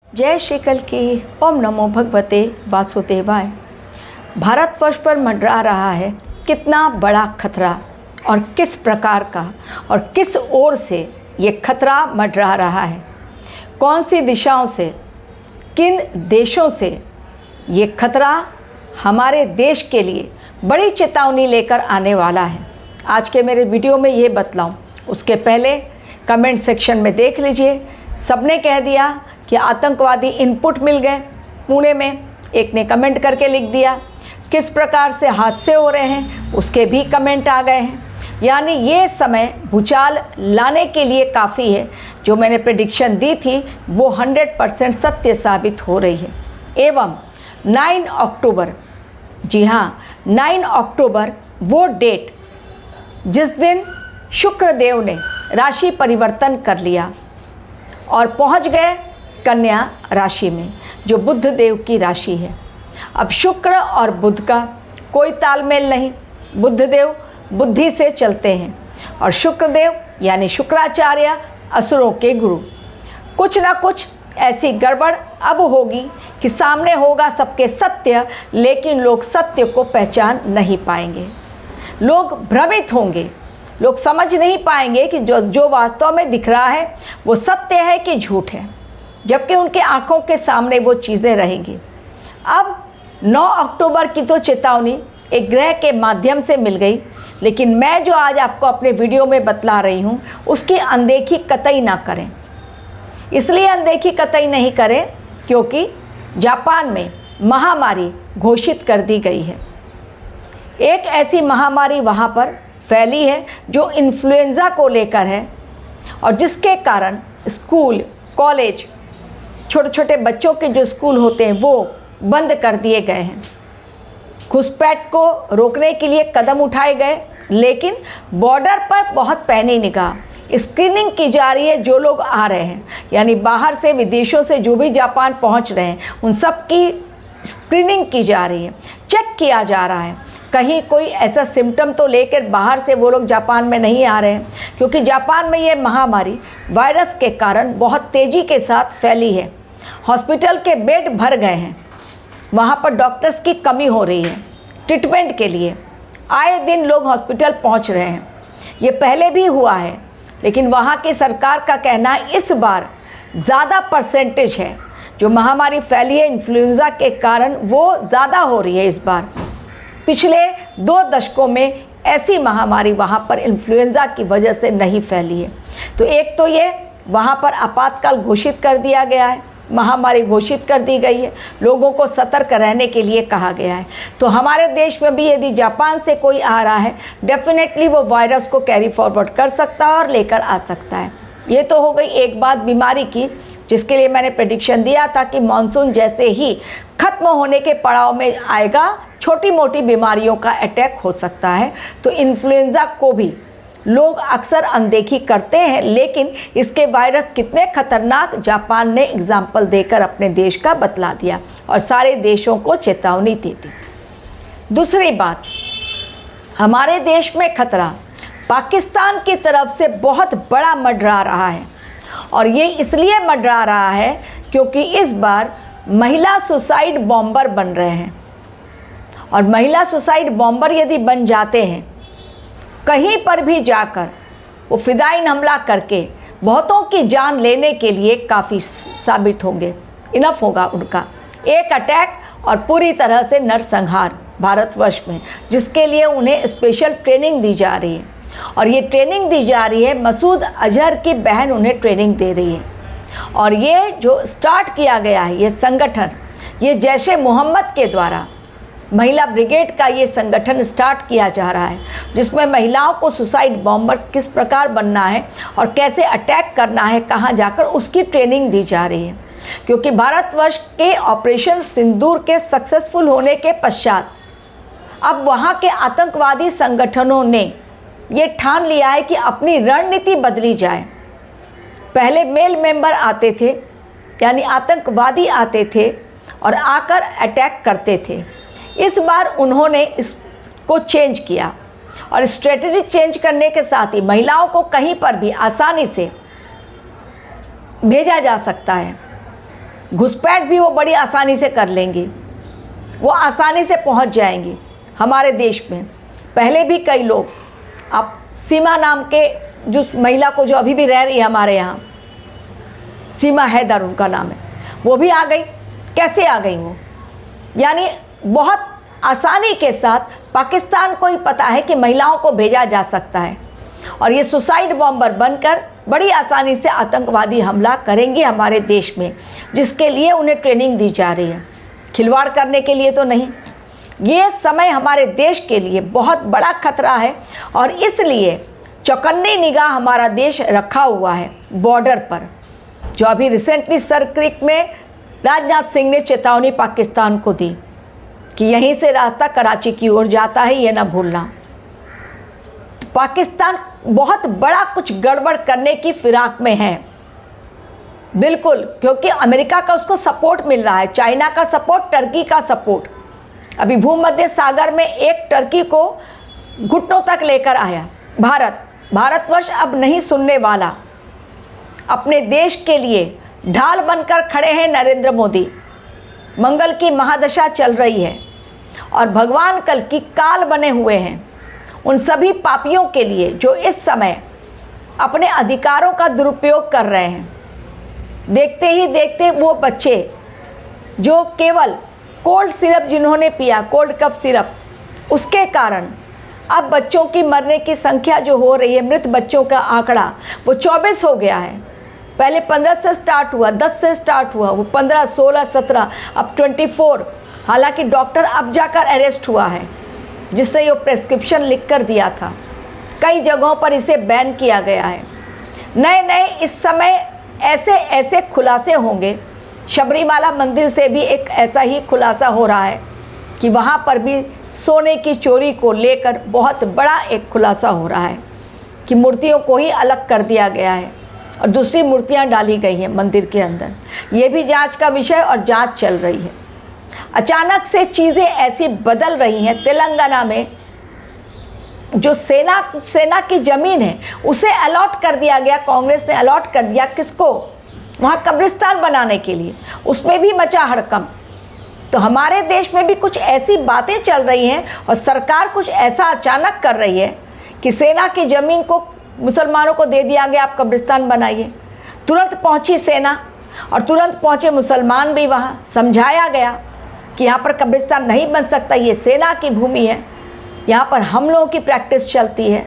जय श्री कल की। ओम नमो भगवते वासुदेवाय। भारतवर्ष पर मंडरा रहा है कितना बड़ा खतरा और किस प्रकार का और किस ओर से ये खतरा मंडरा रहा है, कौन सी दिशाओं से, किन देशों से ये खतरा हमारे देश के लिए बड़ी चेतावनी लेकर आने वाला है। आज के मेरे वीडियो में ये बतलाऊं, उसके पहले कमेंट सेक्शन में देख लीजिए। सबने कह दिया कि आतंकवादी इनपुट मिल गए पुणे में, एक ने कमेंट करके लिख दिया। किस प्रकार से हादसे हो रहे हैं उसके भी कमेंट आ गए हैं। यानी ये समय भूचाल लाने के लिए काफ़ी है। जो मैंने प्रेडिक्शन दी थी वो 100% सत्य साबित हो रही है। एवं 9 अक्टूबर, जी हाँ 9 अक्टूबर वो डेट जिस दिन शुक्रदेव ने राशि परिवर्तन कर लिया और पहुंच गए कन्या राशि में, जो बुध देव की राशि है। अब शुक्र और बुध का कोई तालमेल नहीं। बुध देव बुद्धि से चलते हैं और शुक्रदेव यानी शुक्राचार्य असुरों के गुरु। कुछ ना कुछ ऐसी गड़बड़ अब होगी कि सामने होगा सबके सत्य, लेकिन लोग सत्य को पहचान नहीं पाएंगे। लोग भ्रमित होंगे, लोग समझ नहीं पाएंगे कि जो वास्तव में दिख रहा है वो सत्य है कि झूठ है, जबकि उनके आंखों के सामने वो चीज़ें रहेंगी। अब 9 अक्टूबर की तो चेतावनी एक ग्रह के माध्यम से मिल गई, लेकिन मैं जो आज आपको अपने वीडियो में बतला रही हूँ उसकी अनदेखी कतई ना करें। इसलिए अनदेखी कतई नहीं करें क्योंकि जापान में महामारी घोषित कर दी गई है। एक ऐसी महामारी वहाँ पर फैली है जो इन्फ्लुएंजा को लेकर है और जिसके कारण स्कूल, कॉलेज, छोटे छोटे बच्चों के जो स्कूल होते हैं वो बंद कर दिए गए हैं। घुसपैठ को रोकने के लिए कदम उठाए गए, लेकिन बॉर्डर पर बहुत पैनी निगाह स्क्रीनिंग की जा रही है। जो लोग आ रहे हैं यानी बाहर से, विदेशों से जो भी जापान पहुंच रहे हैं उन सब की स्क्रीनिंग की जा रही है, चेक किया जा रहा है। कहीं कोई ऐसा सिम्टम तो लेकर बाहर से वो लोग जापान में नहीं आ रहे हैं, क्योंकि जापान में ये महामारी वायरस के कारण बहुत तेज़ी के साथ फैली है। हॉस्पिटल के बेड भर गए हैं, वहाँ पर डॉक्टर्स की कमी हो रही है ट्रीटमेंट के लिए। आए दिन लोग हॉस्पिटल पहुँच रहे हैं। ये पहले भी हुआ है, लेकिन वहाँ की सरकार का कहना है इस बार ज़्यादा परसेंटेज है जो महामारी फैली है इन्फ्लुएंजा के कारण, वो ज़्यादा हो रही है इस बार। पिछले 2 दशकों में ऐसी महामारी वहाँ पर इन्फ्लुएंजा की वजह से नहीं फैली है। तो एक तो ये वहाँ पर आपातकाल घोषित कर दिया गया है, महामारी घोषित कर दी गई है, लोगों को सतर्क रहने के लिए कहा गया है। तो हमारे देश में भी यदि जापान से कोई आ रहा है, डेफिनेटली वो वायरस को कैरी फॉरवर्ड कर सकता है और लेकर आ सकता है। ये तो हो गई एक बात बीमारी की, जिसके लिए मैंने प्रेडिक्शन दिया था कि मानसून जैसे ही खत्म होने के पड़ाव में आएगा, छोटी मोटी बीमारियों का अटैक हो सकता है। तो इन्फ्लुएंजा को भी लोग अक्सर अनदेखी करते हैं, लेकिन इसके वायरस कितने खतरनाक जापान ने एग्जाम्पल देकर अपने देश का बतला दिया और सारे देशों को चेतावनी दे दी। दूसरी बात, हमारे देश में खतरा पाकिस्तान की तरफ से बहुत बड़ा मंडरा रहा है, और ये इसलिए मंडरा रहा है क्योंकि इस बार महिला सुसाइड बॉम्बर बन रहे हैं। और महिला सुसाइड बॉम्बर यदि बन जाते हैं, कहीं पर भी जाकर वो फिदायीन हमला करके बहुतों की जान लेने के लिए काफ़ी साबित होंगे। इनफ होगा उनका एक अटैक और पूरी तरह से नरसंहार भारतवर्ष में, जिसके लिए उन्हें स्पेशल ट्रेनिंग दी जा रही है। और ये ट्रेनिंग दी जा रही है, मसूद अजहर की बहन उन्हें ट्रेनिंग दे रही है। और ये जो स्टार्ट किया गया है ये संगठन, ये जैश ए मोहम्मद के द्वारा महिला ब्रिगेड का ये संगठन स्टार्ट किया जा रहा है, जिसमें महिलाओं को सुसाइड बॉम्बर किस प्रकार बनना है और कैसे अटैक करना है, कहाँ जाकर, उसकी ट्रेनिंग दी जा रही है। क्योंकि भारतवर्ष के ऑपरेशन सिंदूर के सक्सेसफुल होने के पश्चात अब वहाँ के आतंकवादी संगठनों ने ये ठान लिया है कि अपनी रणनीति बदली जाए। पहले मेल मेंबर आते थे, यानी आतंकवादी आते थे और आकर अटैक करते थे। इस बार उन्होंने इसको चेंज किया और स्ट्रेटजी चेंज करने के साथ ही महिलाओं को कहीं पर भी आसानी से भेजा जा सकता है। घुसपैठ भी वो बड़ी आसानी से कर लेंगी, वो आसानी से पहुंच जाएंगी हमारे देश में। पहले भी कई लोग, आप सीमा नाम के जो महिला को जो अभी भी रह रही है हमारे यहाँ, सीमा हैदर उनका नाम है, वो भी आ गई। कैसे आ गई वो? यानी बहुत आसानी के साथ पाकिस्तान को ही पता है कि महिलाओं को भेजा जा सकता है और ये सुसाइड बॉम्बर बनकर बड़ी आसानी से आतंकवादी हमला करेंगे हमारे देश में, जिसके लिए उन्हें ट्रेनिंग दी जा रही है, खिलवाड़ करने के लिए तो नहीं। ये समय हमारे देश के लिए बहुत बड़ा खतरा है और इसलिए चौकन्नी निगाह हमारा देश रखा हुआ है बॉर्डर पर। जो अभी रिसेंटली सर क्रिक में राजनाथ सिंह ने चेतावनी पाकिस्तान को दी कि यहीं से रास्ता कराची की ओर जाता है, ये ना भूलना। तो पाकिस्तान बहुत बड़ा कुछ गड़बड़ करने की फिराक में है, बिल्कुल, क्योंकि अमेरिका का उसको सपोर्ट मिल रहा है, चाइना का सपोर्ट, टर्की का सपोर्ट। अभी भूमध्य सागर में एक टर्की को घुटनों तक लेकर आया भारतवर्ष अब नहीं सुनने वाला। अपने देश के लिए ढाल बनकर खड़े हैं नरेंद्र मोदी। मंगल की महादशा चल रही है और भगवान कल की काल बने हुए हैं उन सभी पापियों के लिए जो इस समय अपने अधिकारों का दुरुपयोग कर रहे हैं। देखते ही देखते वो बच्चे जो केवल कोल्ड सिरप जिन्होंने पिया, कोल्ड कफ सिरप, उसके कारण अब बच्चों की मरने की संख्या जो हो रही है, मृत बच्चों का आंकड़ा वो 24 हो गया है। पहले 15 से स्टार्ट हुआ, 10 से स्टार्ट हुआ, वो 15, 16, 17, अब 24। हालांकि डॉक्टर अब जाकर अरेस्ट हुआ है जिससे ये प्रेस्क्रिप्शन लिख कर दिया था। कई जगहों पर इसे बैन किया गया है। नए नए इस समय ऐसे ऐसे खुलासे होंगे। शबरीमाला मंदिर से भी एक ऐसा ही खुलासा हो रहा है कि वहाँ पर भी सोने की चोरी को लेकर बहुत बड़ा एक खुलासा हो रहा है कि मूर्तियों को ही अलग कर दिया गया है और दूसरी मूर्तियाँ डाली गई हैं मंदिर के अंदर। ये भी जांच का विषय और जांच चल रही है। अचानक से चीज़ें ऐसी बदल रही हैं। तेलंगाना में जो सेना की ज़मीन है उसे अलॉट कर दिया गया, कांग्रेस ने अलॉट कर दिया किसको? वहाँ कब्रिस्तान बनाने के लिए। उसमें भी मचा हड़कंप। तो हमारे देश में भी कुछ ऐसी बातें चल रही हैं और सरकार कुछ ऐसा अचानक कर रही है कि सेना की ज़मीन को मुसलमानों को दे दिया गया, आप कब्रिस्तान बनाइए। तुरंत पहुंची सेना और तुरंत पहुंचे मुसलमान भी। वहाँ समझाया गया कि यहाँ पर कब्रिस्तान नहीं बन सकता, ये सेना की भूमि है, यहाँ पर हम लोगों की प्रैक्टिस चलती है,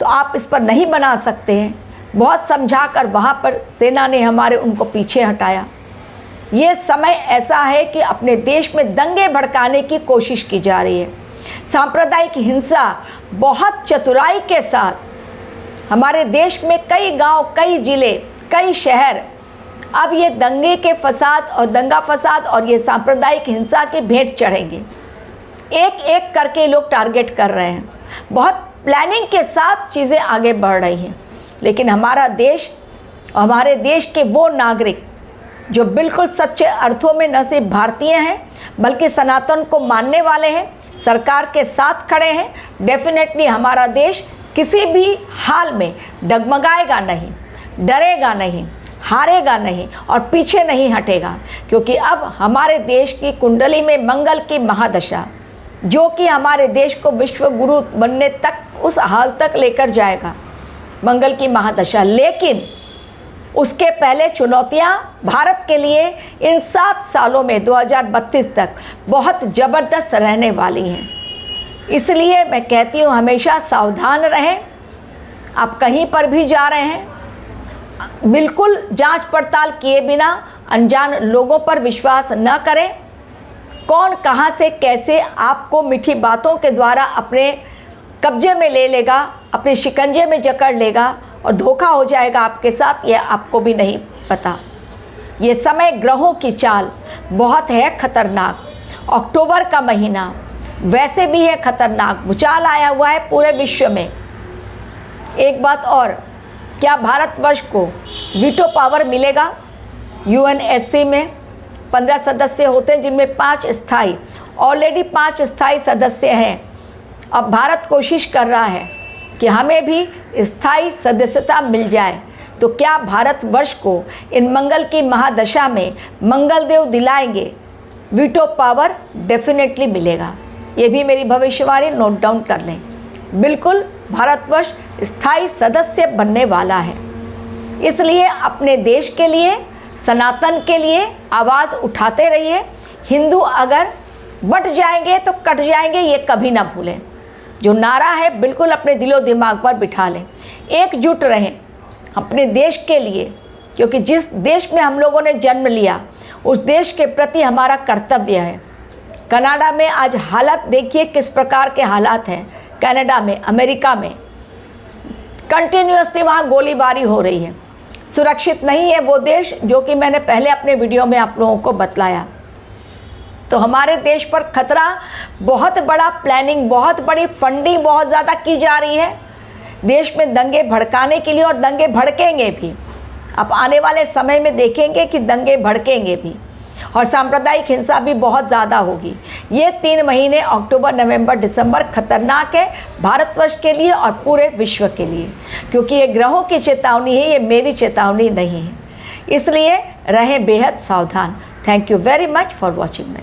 तो आप इस पर नहीं बना सकते हैं। बहुत समझा कर वहाँ पर सेना ने हमारे उनको पीछे हटाया। ये समय ऐसा है कि अपने देश में दंगे भड़काने की कोशिश की जा रही है। सांप्रदायिक हिंसा बहुत चतुराई के साथ हमारे देश में कई गांव, कई ज़िले, कई शहर अब ये दंगे के फसाद और दंगा फसाद और ये सांप्रदायिक हिंसा के भेंट चढ़ेंगे। एक एक करके लोग टारगेट कर रहे हैं। बहुत प्लानिंग के साथ चीज़ें आगे बढ़ रही हैं। लेकिन हमारा देश और हमारे देश के वो नागरिक जो बिल्कुल सच्चे अर्थों में न सिर्फ भारतीय हैं बल्कि सनातन को मानने वाले हैं, सरकार के साथ खड़े हैं, डेफिनेटली हमारा देश किसी भी हाल में डगमगाएगा नहीं, डरेगा नहीं, हारेगा नहीं और पीछे नहीं हटेगा। क्योंकि अब हमारे देश की कुंडली में मंगल की महादशा, जो कि हमारे देश को विश्व गुरु बनने तक उस हाल तक लेकर जाएगा, मंगल की महादशा। लेकिन उसके पहले चुनौतियां भारत के लिए इन 7 सालों में 2032 तक बहुत ज़बरदस्त रहने वाली हैं। इसलिए मैं कहती हूँ हमेशा सावधान रहें। आप कहीं पर भी जा रहे हैं, बिल्कुल जांच पड़ताल किए बिना अनजान लोगों पर विश्वास न करें। कौन कहां से कैसे आपको मीठी बातों के द्वारा अपने कब्जे में ले लेगा, अपने शिकंजे में जकड़ लेगा और धोखा हो जाएगा आपके साथ, यह आपको भी नहीं पता। ये समय ग्रहों की चाल बहुत है खतरनाक। अक्टूबर का महीना वैसे भी है खतरनाक। भूचाल आया हुआ है पूरे विश्व में। एक बात और, क्या भारतवर्ष को वीटो पावर मिलेगा? यूएनएससी में 15 सदस्य होते हैं जिनमें 5 स्थायी, ऑलरेडी 5 स्थायी सदस्य हैं। अब भारत कोशिश कर रहा है कि हमें भी स्थायी सदस्यता मिल जाए, तो क्या भारतवर्ष को इन मंगल की महादशा में मंगल देव दिलाएंगे? वीटो पावर डेफिनेटली मिलेगा। ये भी मेरी भविष्यवाणी नोट डाउन कर लें। बिल्कुल भारतवर्ष स्थायी सदस्य बनने वाला है। इसलिए अपने देश के लिए, सनातन के लिए आवाज़ उठाते रहिए। हिंदू अगर बट जाएंगे तो कट जाएंगे, ये कभी ना भूलें। जो नारा है बिल्कुल अपने दिलो दिमाग पर बिठा लें। एकजुट रहें अपने देश के लिए, क्योंकि जिस देश में हम लोगों ने जन्म लिया उस देश के प्रति हमारा कर्तव्य है। कनाडा में आज हालत देखिए किस प्रकार के हालात हैं। कनाडा में, अमेरिका में कंटिन्यूसली वहाँ गोलीबारी हो रही है। सुरक्षित नहीं है वो देश, जो कि मैंने पहले अपने वीडियो में आप लोगों को बतलाया। तो हमारे देश पर खतरा, बहुत बड़ा प्लानिंग, बहुत बड़ी फंडिंग बहुत ज़्यादा की जा रही है देश में दंगे भड़काने के लिए, और दंगे भड़केंगे भी। अब आने वाले समय में देखेंगे कि दंगे भड़केंगे भी, और सांप्रदायिक हिंसा भी बहुत ज़्यादा होगी। ये 3 महीने अक्टूबर, नवंबर, दिसंबर खतरनाक है भारतवर्ष के लिए और पूरे विश्व के लिए, क्योंकि ये ग्रहों की चेतावनी है, ये मेरी चेतावनी नहीं है। इसलिए रहें बेहद सावधान। Thank you very much for watching my